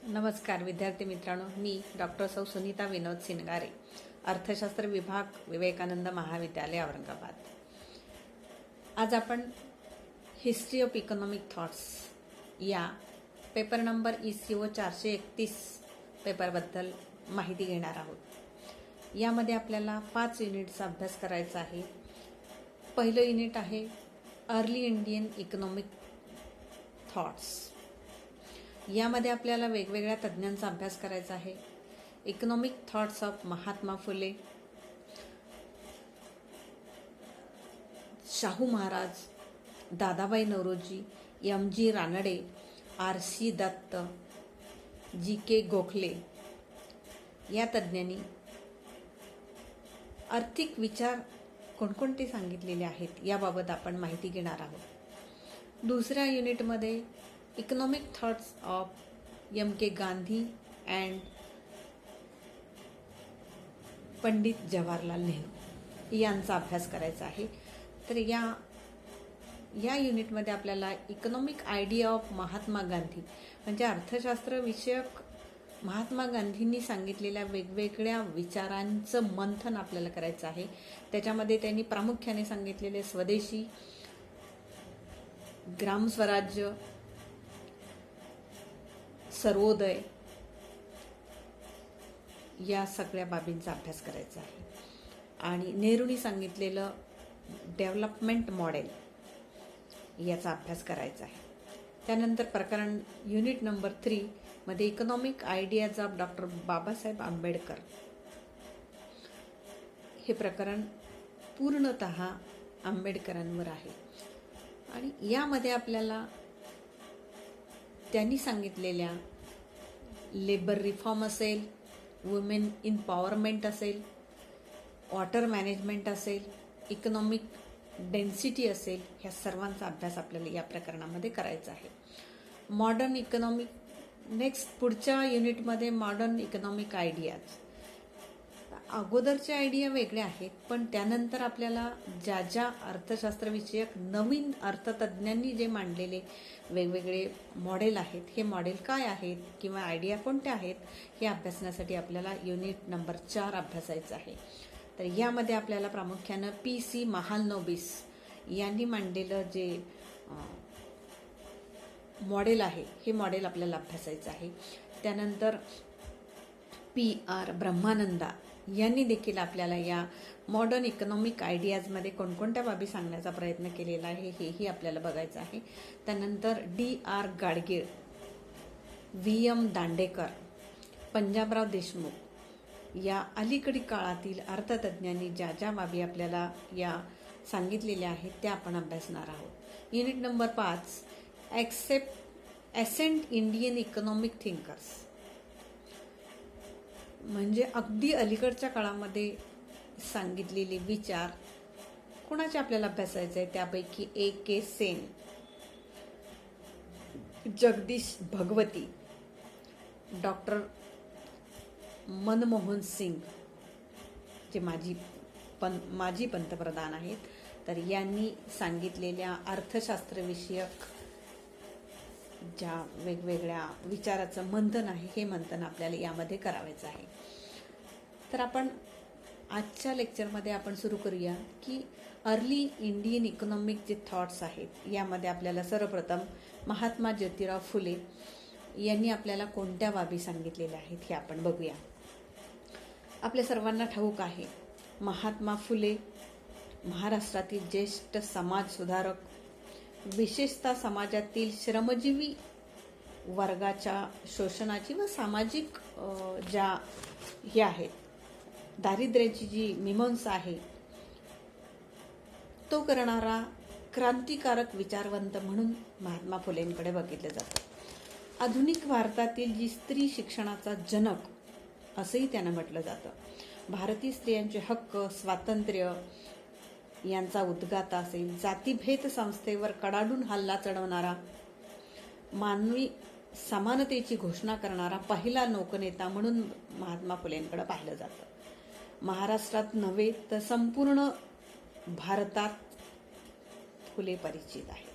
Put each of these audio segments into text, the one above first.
नमस्कार विद्यार्थी मित्रांनो, मी डॉक्टर सौ सुनीता विनोद सिनगारे, अर्थशास्त्र विभाग, विवेकानंद महाविद्यालय, औरंगाबाद. आज आपण हिस्ट्री ऑफ इकॉनॉमिक थॉट्स या पेपर नंबर ECO 431 पेपरबद्दल माहिती घेणार आहोत. यामध्ये आपल्याला 5 युनिटचा अभ्यास करायचा आहे. पहिलं युनिट आहे अर्ली इंडियन इकॉनॉमिक थॉट्स. यामध्ये आपल्याला वेगवेगळ्या तज्ज्ञांचा अभ्यास करायचा आहे. Economic thoughts of Mahatma Phule, Shahu Maharaj, Dadabhai Naoroji, MG Ranade, RC Dutt, GK Gokhale या तज्ज्ञांनी आर्थिक विचार कोणकोणते सांगितलेले आहेत याबाबत आपण माहिती घेणार आहोत. दुसऱ्या युनिटमध्ये economic thoughts of MK Gandhi and Pandit Jawaharlal Nehru यांचा अभ्यास करायचा आहे. तर या युनिटमध्ये आपल्याला economic idea of Mahatma Gandhi म्हणजे अर्थशास्त्र विषयक महात्मा गांधींनी सांगितलेल्या वेगवेगळ्या विचारांचं मंथन आपल्याला करायचं आहे. त्याच्यामध्ये त्यांनी प्रामुख्याने सांगितलेले स्वदेशी, ग्रामस्वराज्य, सर्वोदय या सगळ्या बाबींचा अभ्यास करायचा आहे. आणि नेहरूंनी सांगितलेलं डेव्हलपमेंट मॉडेल याचा अभ्यास करायचा आहे. त्यानंतर प्रकरण युनिट नंबर 3 मध्ये economic ideas of doctor Babasaheb Ambedkar हे प्रकरण पूर्णतः आंबेडकरांवर आहे. आणि यामध्ये आपल्याला त्यांनी सांगितलेल्या लेबर रिफॉर्म असेल, वुमेन इम्पॉवरमेंट असेल, वॉटर मॅनेजमेंट असेल, इकॉनॉमिक डेन्सिटी असेल, ह्या सर्वांचा अभ्यास आपल्याला या प्रकरणामध्ये करायचा आहे. मॉडर्न इकॉनॉमिक नेक्स्ट पुढच्या युनिटमध्ये मॉडर्न इकॉनॉमिक आयडियाज. अगोदरच्या आयडिया वेगळ्या आहेत, पण त्यानंतर आपल्याला ज्या ज्या अर्थशास्त्रविषयक नवीन अर्थतज्ज्ञांनी जे मांडलेले वेगवेगळे मॉडेल आहेत, हे मॉडेल काय आहेत किंवा आयडिया कोणत्या आहेत हे अभ्यासण्यासाठी आपल्याला युनिट नंबर 4 अभ्यासायचं आहे. तर यामध्ये आपल्याला प्रामुख्यानं PC महालनोबिस यांनी मांडलेलं जे मॉडेल आहे हे मॉडेल आपल्याला अभ्यासायचं आहे. त्यानंतर PR ब्रह्मानंदा यांनी देखील आपल्याला या मॉडर्न इकॉनॉमिक आयडियाजमध्ये कोणकोणत्या बाबी सांगण्याचा प्रयत्न केलेला आहे हेही आपल्याला बघायचं आहे. त्यानंतर DR गाडगीळ, VM दांडेकर, पंजाबराव देशमुख या अलीकडील काळातील अर्थतज्ज्ञांनी ज्या ज्या बाबी आपल्याला या सांगितलेल्या आहेत त्या आपण अभ्यासणार आहोत. Unit number 5 ascent Indian economic thinkers म्हणजे अगदी अलीकडच्या काळामध्ये सांगितलेले विचार कोणाचे आपल्याला अभ्यासायचे आहे. त्यापैकी AK सेन, जगदीश भगवती, डॉक्टर मनमोहन सिंग जे माजी पंतप्रधान आहेत, तर यांनी सांगितलेल्या अर्थशास्त्रविषयक ज्या वेगवेगळ्या विचाराचं मंथन आहे हे मंथन आपल्याला यामध्ये करावायचं आहे. तर आपण आजच्या लेक्चरमध्ये आपण सुरू करूया की अर्ली इंडियन इकॉनॉमिक जे थॉट्स आहेत यामध्ये आपल्याला सर्वप्रथम महात्मा ज्योतिराव फुले यांनी आपल्याला कोणत्या बाबी सांगितलेल्या आहेत हे आपण बघूया. आपल्या सर्वांना ठाऊक आहे महात्मा फुले महाराष्ट्रातील ज्येष्ठ समाज सुधारक, विशेषतः समाजातील श्रमजीवी वर्गाच्या शोषणाची व सामाजिक ज्या हे आहेत दारिद्र्याची जी मीमांसा आहे तो करणारा क्रांतिकारक विचारवंत म्हणून महात्मा फुलेंकडे बघितलं जातं. आधुनिक भारतातील जी स्त्री शिक्षणाचा जनक असंही त्यांना म्हटलं जातं. भारतीय स्त्रियांचे हक्क, स्वातंत्र्य यांचा उद्गाता असेल, जातीभेद संस्थेवर कडाडून हल्ला चढवणारा, मानवी समानतेची घोषणा करणारा पहिला लोकनेता म्हणून महात्मा फुलेंकडे पाहिलं जातं. महाराष्ट्रात नव्हे तर संपूर्ण भारतात फुले परिचित आहे.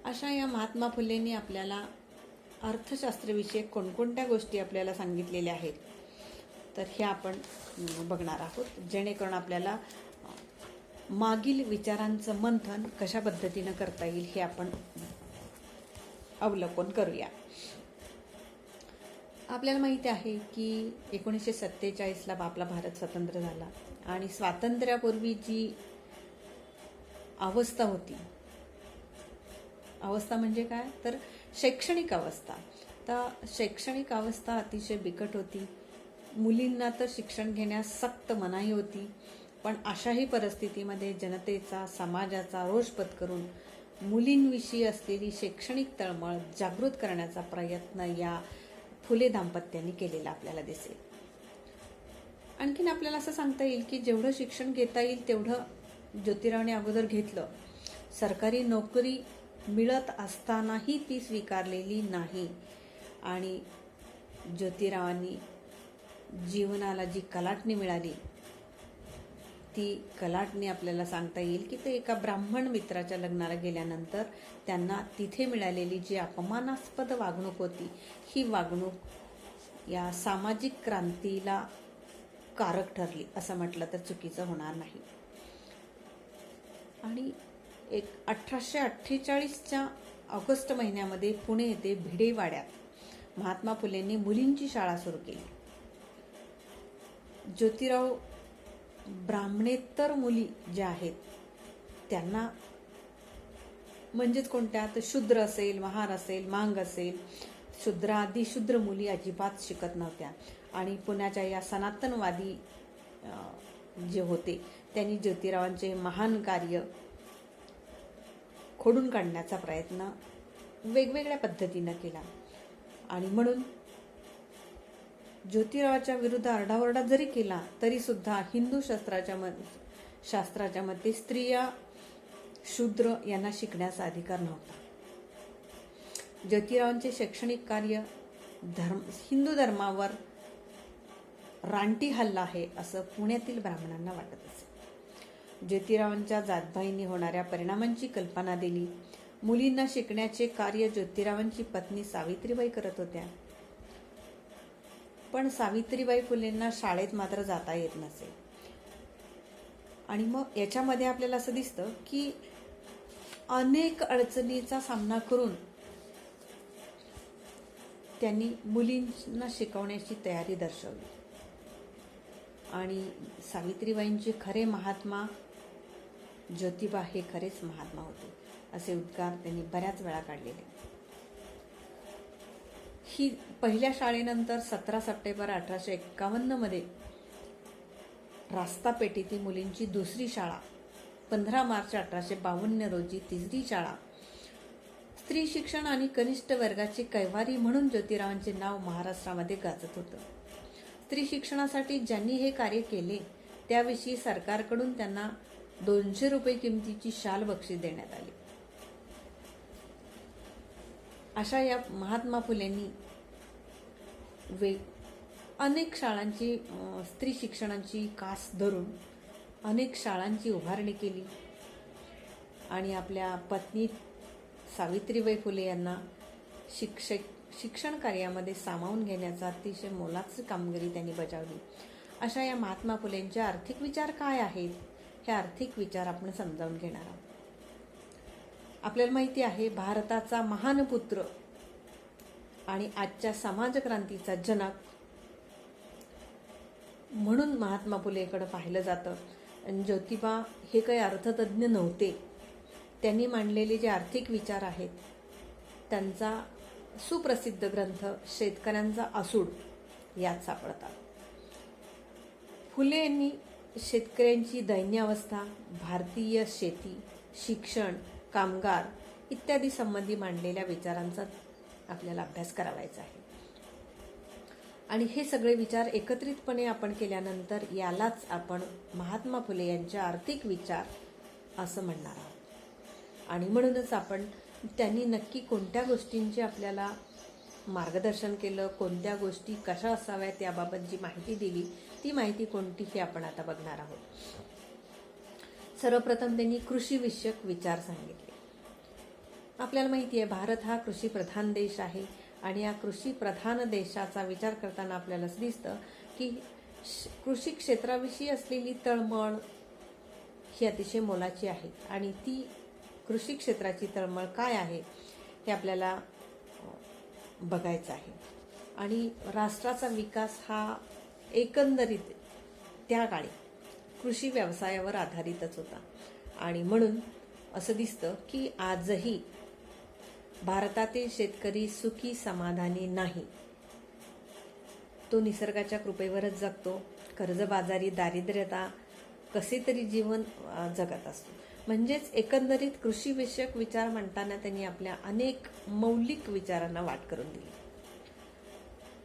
अशा या महात्मा फुलेंनी आपल्याला अर्थशास्त्राविषयी कोणकोणत्या गोष्टी आपल्याला सांगितलेल्या आहेत तर हे आपण बघणार आहोत, जेणेकरून आपल्याला मागील विचारांचं मंथन कशा पद्धतीनं करता येईल हे आपण अवलोकन करूया. आपल्याला माहिती आहे की 1947ला आपला भारत स्वतंत्र झाला आणि स्वातंत्र्यापूर्वी जी अवस्था होती, अवस्था म्हणजे काय तर शैक्षणिक अवस्था, तर शैक्षणिक अवस्था अतिशय बिकट होती. मुलींना तर शिक्षण घेण्यास सक्त मनाई होती. पण अशाही परिस्थितीमध्ये जनतेचा, समाजाचा रोष पत्करून मुलींविषयी असलेली शैक्षणिक तळमळ जागृत करण्याचा प्रयत्न या फुले दाम्पत्यांनी केलेला आपल्याला दिसेल. आणखीन आपल्याला असं सांगता येईल की जेवढं शिक्षण घेता येईल तेवढं ज्योतिरावांनी अगोदर घेतलं. सरकारी नोकरी मिळत असतानाही ती स्वीकारलेली नाही आणि ज्योतिरावांनी जीवनाला जी कलाटणी मिळाली ती कलाटणी आपल्याला सांगता येईल की ते एका ब्राह्मण मित्राच्या लग्नाला गेल्यानंतर त्यांना तिथे मिळालेली जी अपमानास्पद वागणूक होती, ही वागणूक या सामाजिक क्रांतीला कारक ठरली असं म्हटलं तर चुकीचं होणार नाही. आणि 1848च्या ऑगस्ट महिन्यामध्ये पुणे येथे भिडेवाड्यात महात्मा फुलेंनी मुलींची शाळा सुरू केली. ज्योतिराव ब्राह्मणेतर मुली ज्या आहेत त्यांना, म्हणजेच कोणत्या तर शूद्र असेल, महार असेल, मांग असेल, शूद्रादी शूद्र मुली अजिबात शिकत नव्हत्या. आणि पुण्याच्या या सनातनवादी जे होते त्यांनी ज्योतिरावांचे महान कार्य खोडून काढण्याचा प्रयत्न वेगवेगळ्या पद्धतीनं केला. आणि म्हणून ज्योतिरावाच्या विरुद्ध आरडाओरडा जरी केला तरी सुद्धा हिंदू शास्त्राच्या मते स्त्रिया, शूद्र यांना शिकण्याचा अधिकार नव्हता. ज्योतिरावांचे शैक्षणिक कार्य हिंदू धर्मावर रानटी हल्ला आहे असं पुण्यातील ब्राह्मणांना वाटत असे. ज्योतिरावांच्या जातभाईंनी होणाऱ्या परिणामांची कल्पना दिली. मुलींना शिकण्याचे कार्य ज्योतिरावांची पत्नी सावित्रीबाई करत होत्या. पण सावित्रीबाई फुलेंना शाळेत मात्र जाता येत नसे. आणि मग याच्यामध्ये आपल्याला असं दिसतं की अनेक अडचणीचा सामना करून त्यांनी मुलींना शिकवण्याची तयारी दर्शवली. आणि सावित्रीबाईंचे खरे महात्मा ज्योतिबा हे खरेच महात्मा होते असे उद्गार त्यांनी बऱ्याच वेळा काढलेले. ही पहिल्या शाळेनंतर 17 सप्टेंबर 1851 मध्ये रास्तापेठेतील मुलींची दुसरी शाळा, 15 मार्च 1852 रोजी तिसरी शाळा, स्त्री शिक्षण आणि कनिष्ठ वर्गाची कैवारी म्हणून ज्योतिरावांचे नाव महाराष्ट्रामध्ये गाजत होतं. स्त्री शिक्षणासाठी ज्यांनी हे कार्य केले त्याविषयी सरकारकडून त्यांना 200 रुपये किमतीची शाल बक्षीस देण्यात आली. अशा या महात्मा फुलेंनी अनेक शाळांची, स्त्री शिक्षणाची कास धरून अनेक शाळांची उभारणी केली आणि आपल्या पत्नी सावित्रीबाई फुले यांना शिक्षण कार्यामध्ये सामावून घेण्याचा अतिशय मोलाची कामगिरी त्यांनी बजावली. अशा या महात्मा फुलेंचे आर्थिक विचार काय आहेत हे आर्थिक विचार आपण समजावून घेणार आहोत. आपल्याला माहिती आहे भारताचा महान पुत्र आणि आजच्या समाजक्रांतीचा जनक म्हणून महात्मा फुलेकडे पाहिलं जातं. आणि ज्योतिबा हे काही अर्थतज्ज्ञ नव्हते. त्यांनी मांडलेले जे आर्थिक विचार आहेत त्यांचा सुप्रसिद्ध ग्रंथ शेतकऱ्यांचा आसूड यात सापडतात. फुले यांनी शेतकऱ्यांची दैन्यावस्था, भारतीय शेती, शिक्षण, कामगार इत्यादी संबंधी मांडलेल्या विचारांचा आपल्याला अभ्यास करावायचा आहे. आणि हे सगळे विचार एकत्रितपणे आपण केल्यानंतर यालाच आपण महात्मा फुले यांचे आर्थिक विचार असं म्हणणार आहोत. आणि म्हणूनच आपण त्यांनी नक्की कोणत्या गोष्टींचे आपल्याला मार्गदर्शन केलं, कोणत्या गोष्टी कशा असाव्यात याबाबत जी माहिती दिली ती माहिती कोणती हे आपण आता बघणार आहोत. सर्वप्रथम त्यांनी कृषीविषयक विचार सांगितले. आपल्याला माहिती आहे भारत हा कृषीप्रधान देश आहे आणि या कृषी प्रधान देशाचा विचार करताना आपल्याला असं दिसतं की कृषी क्षेत्राविषयी असलेली तळमळ ही अतिशय मोलाची आहे आणि ती कृषी क्षेत्राची तळमळ काय आहे हे आपल्याला बघायचं आहे. आणि राष्ट्राचा विकास हा एकंदरीत त्या काळी कृषी व्यवसायावर आधारितच होता. आणि म्हणून असं दिसतं की आजही भारतातील शेतकरी सुखी समाधानी नाही. तो निसर्गाच्या कृपेवरच जगतो. कर्जबाजारी, दारिद्र्यता कसे तरी जीवन जगत असतो. म्हणजेच एकंदरीत कृषीविषयक विचार मांडताना त्यांनी आपल्या अनेक मौलिक विचारांना वाट करून दिली.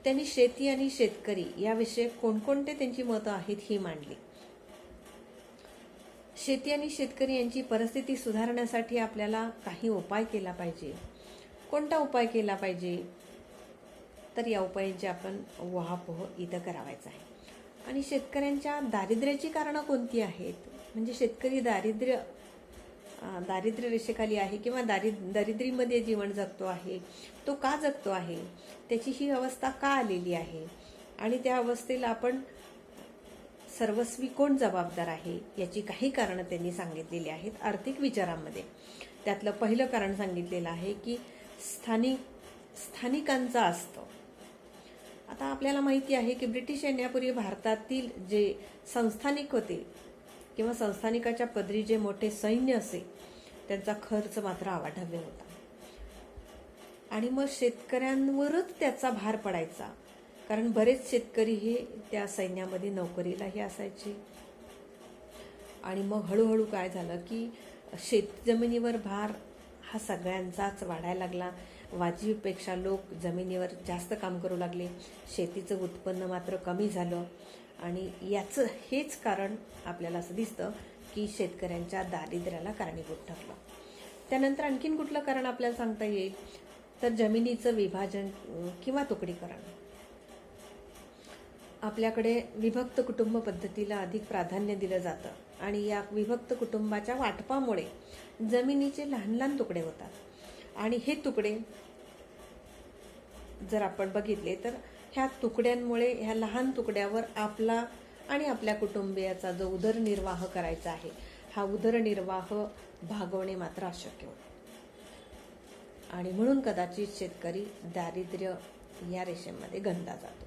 त्यांनी शेती आणि शेतकरी याविषयी कोणकोणते त्यांची मतं आहेत ही मांडली. शेती आणि शेतकरी यांची परिस्थिती सुधारण्यासाठी आपल्याला काही उपाय केला पाहिजे. कोणता उपाय केला पाहिजे तर या उपायांची आपण उहापोह इथं करावायचा आहे. आणि शेतकऱ्यांच्या दारिद्र्याची कारणं कोणती आहेत, म्हणजे शेतकरी दारिद्र्य रेषेखाली आहे किंवा दारिद्र्यामध्ये जीवन जगतो आहे, तो का जगतो आहे, त्याची ही अवस्था का आलेली आहे आणि त्या अवस्थेला आपण सर्वस्वी कोण जबाबदार आहे याची काही कारणं त्यांनी सांगितलेली आहेत आर्थिक विचारांमध्ये. त्यातलं पहिलं कारण सांगितलेलं आहे की स्थानिकांचा असतो. आता आपल्याला माहिती आहे की ब्रिटिश येण्यापूर्वी भारतातील जे संस्थानिक होते किंवा संस्थानिकाच्या पदरी जे मोठे सैन्य असे त्यांचा खर्च मात्र अवाढव्य होता आणि मग शेतकऱ्यांवरच त्याचा भार पडायचा, कारण बरेच शेतकरी हे त्या सैन्यामध्ये नोकरीलाही असायचे. आणि मग हळूहळू काय झालं की शेतजमिनीवर भार हा सगळ्यांचाच वाढायला लागला. वाजवीपेक्षा लोक जमिनीवर जास्त काम करू लागले. शेतीचं उत्पन्न मात्र कमी झालं आणि याचं हेच कारण आपल्याला असं दिसतं की शेतकऱ्यांच्या दारिद्र्याला कारणीभूत ठरलं. त्यानंतर आणखीन कुठलं कारण आपल्याला सांगता येईल तर जमिनीचं विभाजन किंवा तुकडीकरण. आपल्याकडे विभक्त कुटुंब पद्धतीला अधिक प्राधान्य दिलं जातं आणि या विभक्त कुटुंबाच्या वाटपामुळे जमिनीचे लहान लहान तुकडे होतात आणि हे तुकडे जर आपण बघितले तर ह्या तुकड्यांमुळे ह्या लहान तुकड्यावर आपला आणि आपल्या कुटुंबियाचा जो उदरनिर्वाह करायचा आहे हा उदरनिर्वाह भागवणे मात्र अशक्य होतं. आणि म्हणून कदाचित शेतकरी दारिद्र्य या रेषेमध्ये गंदा जातो.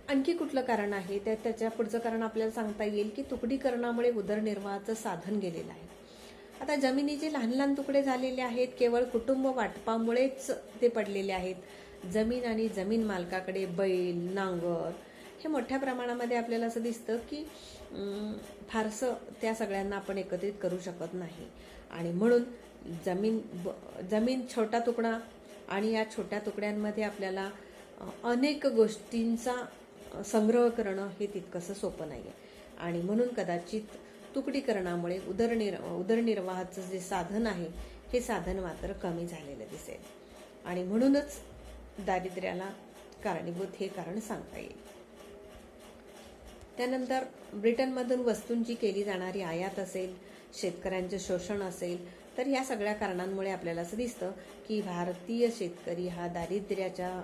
आणखी कुठलं कारण आहे त्याच्या पुढचं कारण आपल्याला सांगता येईल की तुकडीकरणामुळे उदरनिर्वाहाचं साधन गेलेलं आहे. आता जमिनीचे लहान लहान तुकडे झालेले आहेत, केवळ कुटुंब वाटपामुळेच ते पडलेले आहेत. जमीन आणि जमीन मालकाकडे बैल, नांगर हे मोठ्या प्रमाणामध्ये आपल्याला असं दिसतं की फारसं त्या सगळ्यांना आपण एकत्रित करू शकत नाही. आणि म्हणून जमीन छोटा तुकडा आणि या छोट्या तुकड्यांमध्ये आपल्याला अनेक गोष्टींचा संग्रह करणं हे तितकंसं सोपं नाही आहे. आणि म्हणून कदाचित तुकडीकरणामुळे उदरनिर्वाहाचं जे साधन आहे हे साधन मात्र कमी झालेलं दिसेल आणि म्हणूनच दारिद्र्याला कारणीभूत हे कारण सांगता येईल. त्यानंतर ब्रिटनमधून वस्तूंची केली जाणारी आयात असेल, शेतकऱ्यांचे शोषण असेल, तर या सगळ्या कारणांमुळे आपल्याला असं दिसतं की भारतीय शेतकरी हा दारिद्र्याच्या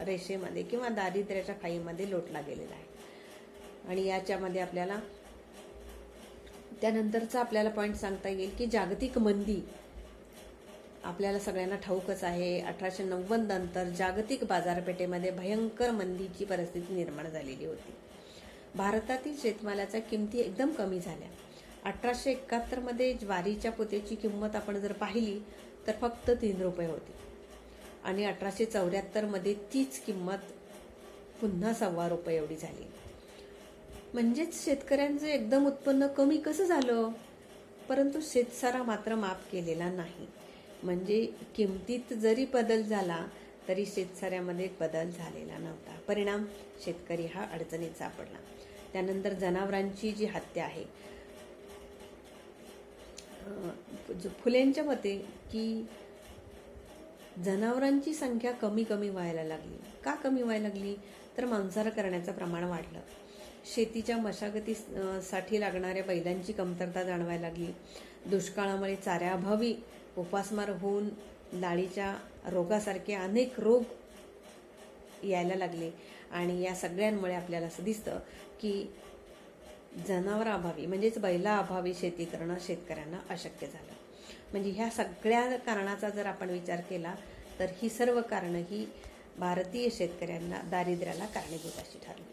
रेषेमध्ये किंवा दारिद्र्याच्या खाईमध्ये लोटला गेलेला आहे. आणि याच्यामध्ये आपल्याला त्यानंतरचा आपल्याला पॉईंट सांगता येईल की जागतिक मंदी. आपल्याला सगळ्यांना ठाऊकच आहे 1890 नंतर जागतिक बाजारपेठेमध्ये भयंकर मंदीची परिस्थिती निर्माण झालेली होती. भारतातील शेतमालाच्या किमती एकदम कमी झाल्या. 1871 मध्ये ज्वारीच्या पोत्याची किंमत आपण जर पाहिली तर फक्त 3 रुपये होती आणि 1874 मध्ये तीच किंमत पुन्हा 1.25 रुपये एवढी झाली. म्हणजेच शेतकऱ्यांचं एकदम उत्पन्न कमी कसं झालं, परंतु शेतसारा मात्र माफ केलेला नाही. म्हणजे किमतीत जरी बदल झाला तरी शेतसाऱ्यामध्ये बदल झालेला नव्हता. परिणाम शेतकरी हा अडचणीत सापडला. त्यानंतर जनावरांची जी हत्या आहे, फुलेंच्या मते की जनावरांची संख्या कमी व्हायला लागली. का कमी व्हायला लागली तर मांसाहार करण्याचं प्रमाण वाढलं. शेतीच्या मशागतीसाठी लागणाऱ्या बैलांची कमतरता जाणवायला लागली. दुष्काळामुळे चाऱ्याअभावी उपासमार होऊन लाळीच्या रोगासारखे अनेक रोग यायला लागले आणि या सगळ्यांमुळे आपल्याला असं दिसतं की जनावराअभावी म्हणजेच बैलाअभावी शेती करणं शेतकऱ्यांना अशक्य झालं. म्हणजे ह्या सगळ्या कारणाचा जर आपण विचार केला तर ही सर्व कारणं ही भारतीय शेतकऱ्यांना दारिद्र्याला कारणीभूत अशी ठरली.